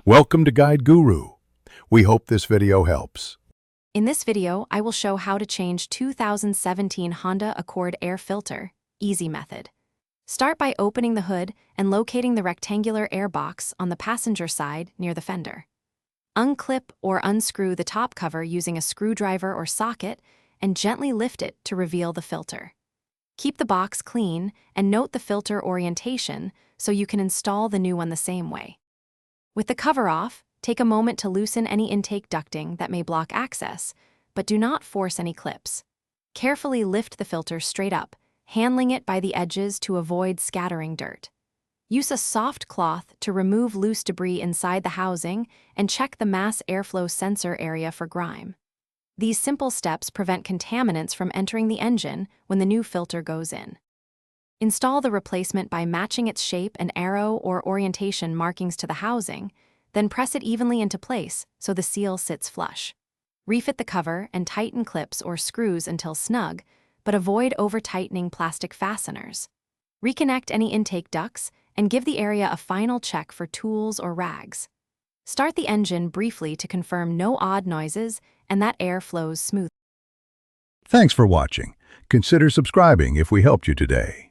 Welcome to Guide Guru. We hope this video helps. In this video, I will show how to change 2017 Honda Accord air filter, easy method. Start by opening the hood and locating the rectangular air box on the passenger side near the fender. Unclip or unscrew the top cover using a screwdriver or socket and gently lift it to reveal the filter. Keep the box clean and note the filter orientation so you can install the new one the same way. With the cover off, take a moment to loosen any intake ducting that may block access, but do not force any clips. Carefully lift the filter straight up, handling it by the edges to avoid scattering dirt. Use a soft cloth to remove loose debris inside the housing and check the mass airflow sensor area for grime. These simple steps prevent contaminants from entering the engine when the new filter goes in. Install the replacement by matching its shape and arrow or orientation markings to the housing, then press it evenly into place so the seal sits flush. Refit the cover and tighten clips or screws until snug, but avoid over-tightening plastic fasteners. Reconnect any intake ducts and give the area a final check for tools or rags. Start the engine briefly to confirm no odd noises and that air flows smoothly. Thanks for watching. Consider subscribing if we helped you today.